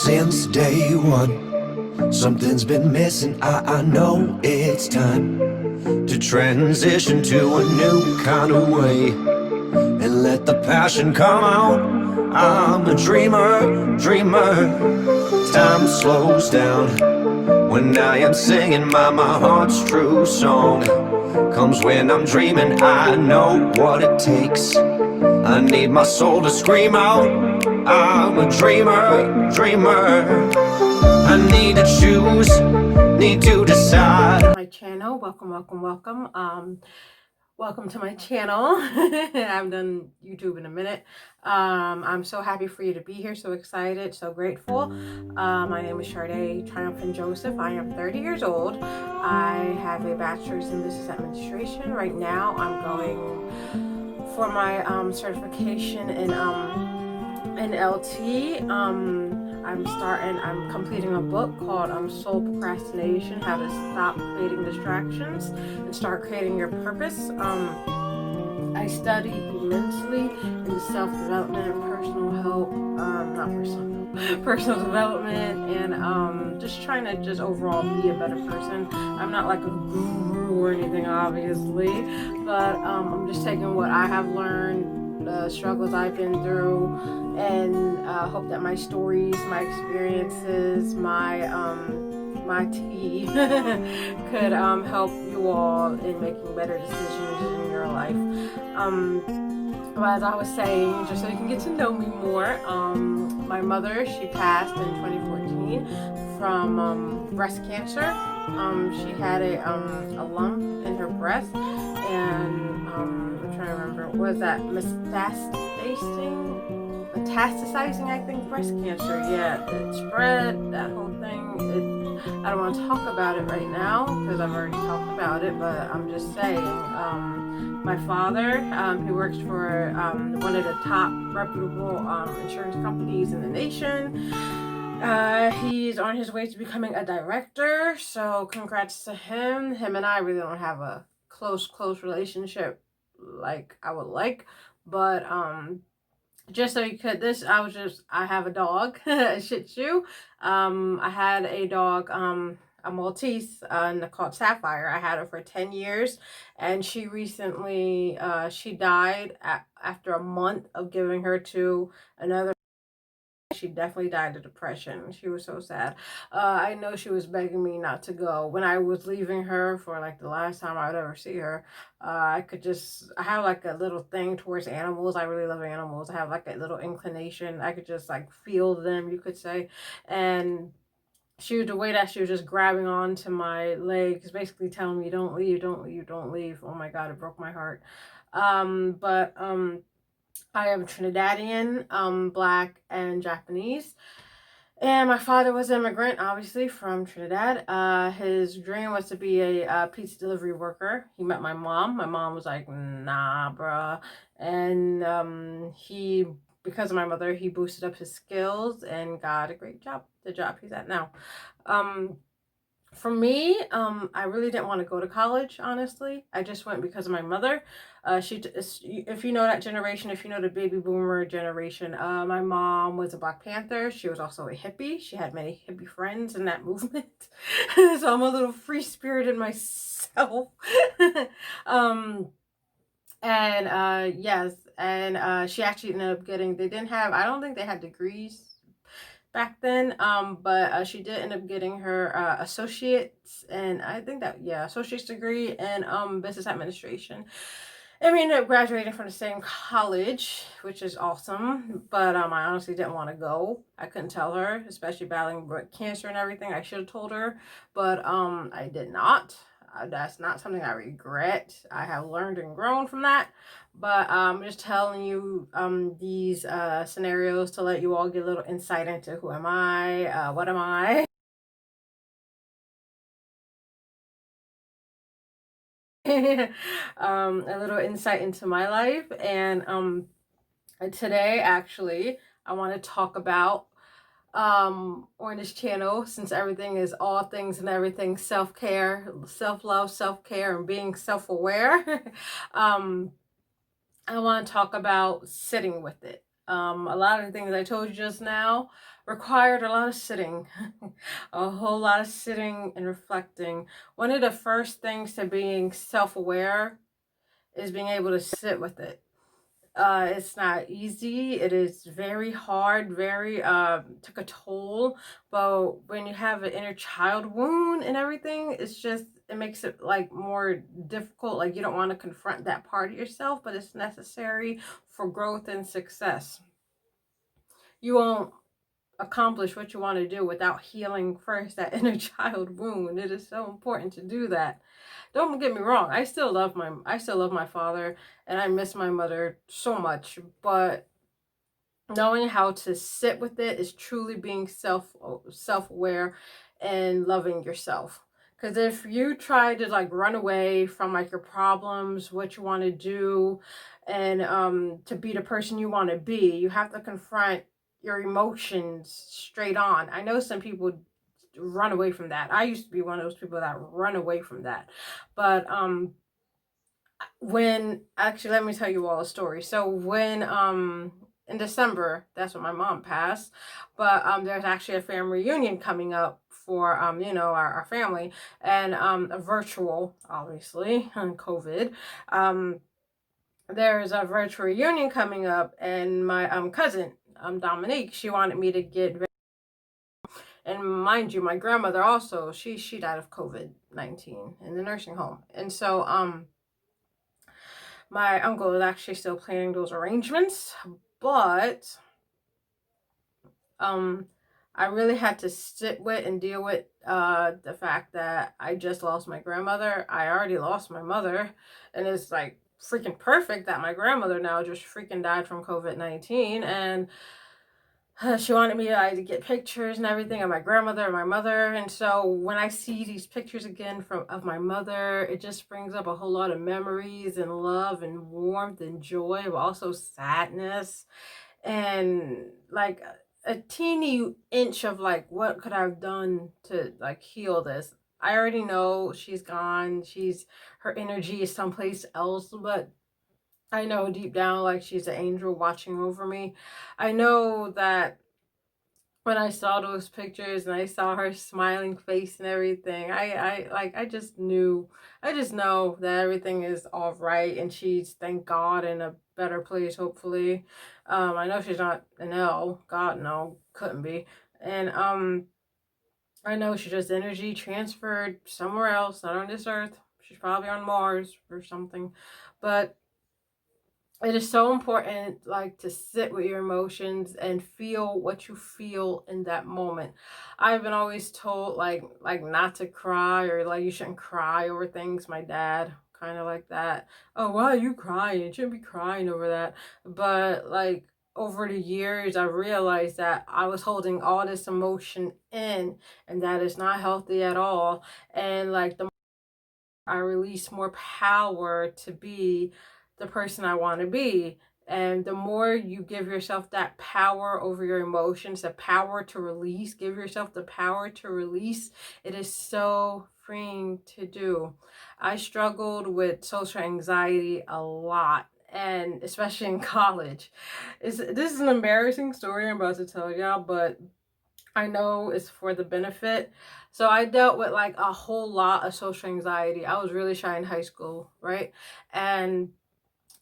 since day one. Something's been missing, I know it's time to transition to a new kind of way and let the passion come out. I'm a dreamer, Time slows down when I am singing my heart's true song. Comes when I'm dreaming, I know what it takes. I need my soul to scream out. I'm a dreamer. I need to choose, need to decide. My channel, welcome. Welcome to my channel. I haven't done YouTube in a minute. I'm so happy for you to be here, so excited, so grateful. My name is Sade Triumphant Joseph. I am 30 years old. I have a bachelor's in business administration. Right now, I'm going for my certification in LT. I'm completing a book called Soul Procrastination, How to Stop Creating Distractions and Start Creating Your Purpose. I study immensely in self-development, personal help, personal development, and just trying to just overall be a better person. I'm not like a guru or anything, obviously, but I'm just taking what I have learned, the struggles I've been through, and hope that my stories, my experiences, my tea could help you all in making better decisions in your life. But as I was saying, just so you can get to know me more, my mother, she passed in 2014 from breast cancer. She had a lump in her breast, and I'm trying to remember, was that metastasizing, I think, breast cancer. Yeah, it spread, that whole thing. I don't want to talk about it right now because I've already talked about it, but I'm just saying, my father, he works for one of the top reputable insurance companies in the nation. He's on his way to becoming a director, so congrats to him. Him and I really don't have a close relationship like I would like, but just so you could, I have a dog, a Shih Tzu. I had a dog, a Maltese, called Sapphire. I had her for 10 years, and she recently, she died after a month of giving her to another. She definitely died of depression. She was so sad. I know she was begging me not to go. When I was leaving her for like the last time I would ever see her, I have like a little thing towards animals. I really love animals. I have like a little inclination. I could just like feel them, you could say. And the way that she was just grabbing onto my legs, basically telling me, don't leave, don't leave, don't leave. Oh my God, it broke my heart. I am Trinidadian, Black, and Japanese. And my father was an immigrant, obviously, from Trinidad. His dream was to be a pizza delivery worker. He met my mom. My mom was like, nah, bruh. And because of my mother, he boosted up his skills and got a great job, the job he's at now. For me, I really didn't want to go to college, honestly. I just went because of my mother. If you know that generation, if you know the baby boomer generation, my mom was a Black Panther. She was also a hippie. She had many hippie friends in that movement. So I'm a little free-spirited myself. Yes, and she actually ended up getting, I don't think they had degrees back then, but she did end up getting her associates, and I think associate's degree in business administration. And we ended up graduating from the same college, which is awesome, but I honestly didn't want to go. I couldn't tell her, especially battling cancer and everything. I should have told her, but I did not. That's not something I regret. I have learned and grown from that. But I'm just telling you these scenarios to let you all get a little insight into who am I, what am I. A little insight into my life. And today, actually, I want to talk about on this channel, since everything is all things and everything self-care, self-love, self-care, and being self-aware. I want to talk about sitting with it. A lot of the things I told you just now required a lot of sitting, a whole lot of sitting and reflecting. One of the first things to being self-aware is being able to sit with it. It's not easy. It is very hard, very took a toll. But when you have an inner child wound and everything, it makes it like more difficult. Like you don't want to confront that part of yourself, but it's necessary for growth and success. You won't accomplish what you want to do without healing first that inner child wound. It is so important to do that. Don't get me wrong, I still love my father and I miss my mother so much, but knowing how to sit with it is truly being self-aware and loving yourself. Because if you try to like run away from like your problems, what you want to do, and to be the person you want to be, you have to confront your emotions straight on. I know some people run away from that. I used to be one of those people that run away from that. But when actually, let me tell you all a story. So when in December, that's when my mom passed, but there's actually a family reunion coming up for our family, and a virtual, obviously, on COVID. There's a virtual reunion coming up, and my cousin, Dominique, she wanted me to get, and mind you, my grandmother also, she died of COVID-19 in the nursing home. And so my uncle is actually still planning those arrangements, but I really had to sit with and deal with the fact that I just lost my grandmother. I already lost my mother, and it's like freaking perfect that my grandmother now just freaking died from COVID-19. And she wanted me to get pictures and everything of my grandmother and my mother. And so when I see these pictures again of my mother, it just brings up a whole lot of memories and love and warmth and joy, but also sadness and like a teeny inch of like what could I have done to like heal this. I already know she's gone. Her energy is someplace else, but I know deep down like she's an angel watching over me. I know that when I saw those pictures and I saw her smiling face and everything, I just knew, I just know that everything is all right and she's, thank God, in a better place, hopefully. I know she's not in hell. God, no, couldn't be. And I know she's just energy transferred somewhere else, not on this earth. She's probably on Mars or something. But it is so important like to sit with your emotions and feel what you feel in that moment. I've been always told like not to cry, or like you shouldn't cry over things. My dad kind of like that. Oh, why are you crying? You shouldn't be crying over that. But like over the years I realized that I was holding all this emotion in, and that is not healthy at all. And like the I release more power to be the person I want to be. And the more you give yourself that power over your emotions, the power to release, give yourself the power to release, it is so freeing to do. I struggled with social anxiety a lot, and especially in college. This is an embarrassing story I'm about to tell y'all, but I know it's for the benefit. So I dealt with like a whole lot of social anxiety. I was really shy in high school, right? And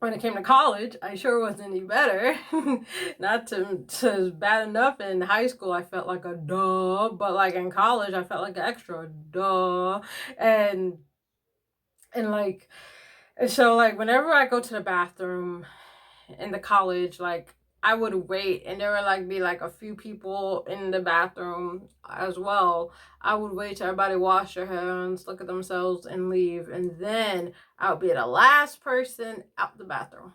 when it came to college, I sure wasn't any better. Not to bad enough in high school, I felt like a duh, but like in college, I felt like an extra duh. And and like and so like whenever I go to the bathroom in the college, like I would wait and there would like be like a few people in the bathroom as well. I would wait till everybody wash their hands, look at themselves, and leave, and then I would be the last person out the bathroom.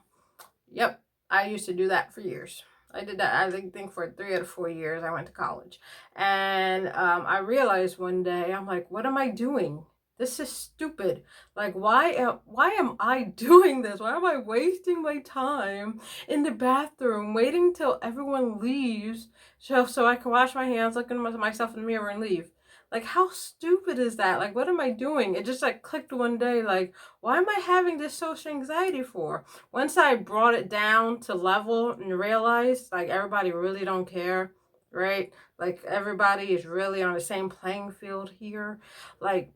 Yep, I used to do that for years. I did that, I think, for 3 out of 4 years I went to college. And I realized one day, I'm like, what am I doing? This is stupid. Like, why am I doing this? Why am I wasting my time in the bathroom waiting till everyone leaves so I can wash my hands, look at myself in the mirror, and leave? Like, how stupid is that? Like, what am I doing? It just like clicked one day, like, why am I having this social anxiety for? Once I brought it down to level and realized like everybody really don't care, right? Like everybody is really on the same playing field here. Like,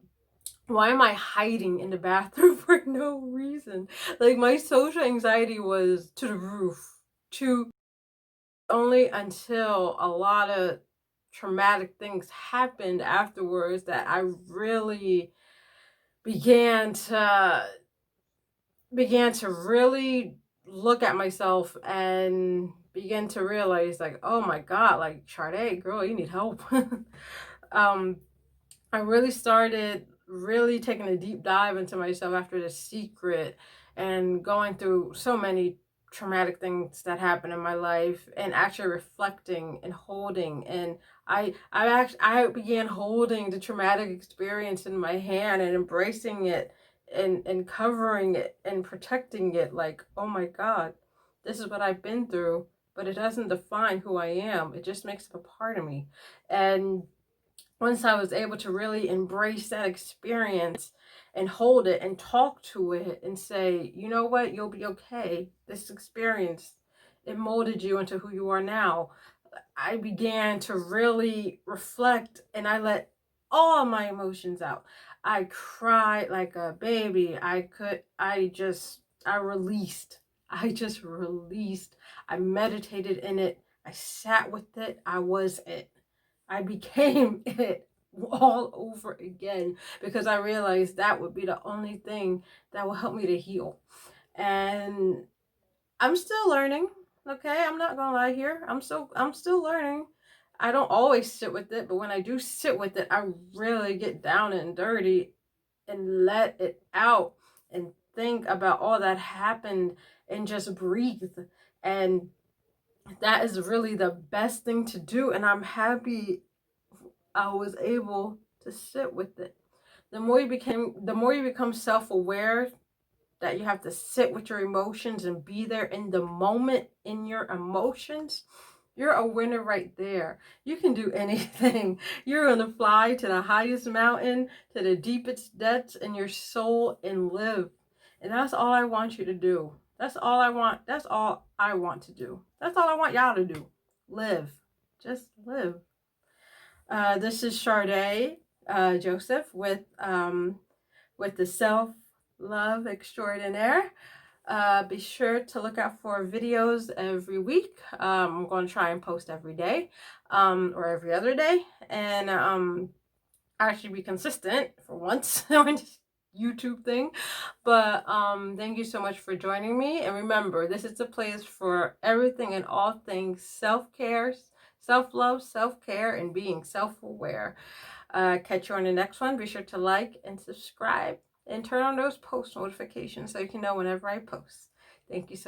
why am I hiding in the bathroom for no reason? Like, my social anxiety was to the roof. To only until a lot of traumatic things happened afterwards that I really began to really look at myself and begin to realize, like, oh my god, like, Sade, girl, you need help. um I really started really taking a deep dive into myself after The Secret and going through so many traumatic things that happened in my life and actually reflecting and holding, and I began holding the traumatic experience in my hand and embracing it and covering it and protecting it, like, oh my god, this is what I've been through, but it doesn't define who I am. It just makes up a part of me. And once I was able to really embrace that experience and hold it and talk to it and say, you know what, you'll be okay. This experience, it molded you into who you are now. I began to really reflect and I let all my emotions out. I cried like a baby. I released. I just released. I meditated in it. I sat with it. I was it. I became it all over again because I realized that would be the only thing that will help me to heal. And I'm still learning. Okay, I'm not gonna lie here. I'm still learning. I don't always sit with it, but when I do sit with it, I really get down and dirty and let it out and think about all that happened and just breathe. And that is really the best thing to do. And I'm happy I was able to sit with it. The more you become self-aware that you have to sit with your emotions and be there in the moment in your emotions, you're a winner right there. You can do anything. You're going to fly to the highest mountain, to the deepest depths in your soul and live. And that's all I want you to do. That's all I want. That's all I want to do. That's all I want y'all to do. Live. Just live. This is Sade Joseph with the Self Love Extraordinaire. Be sure to look out for videos every week. I'm going to try and post every day or every other day, and actually be consistent for once on this YouTube thing. But thank you so much for joining me. And remember, this is a place for everything and all things self-care, self-love, self-care, and being self-aware. Catch you on the next one. Be sure to like and subscribe and turn on those post notifications so you can know whenever I post. Thank you so much.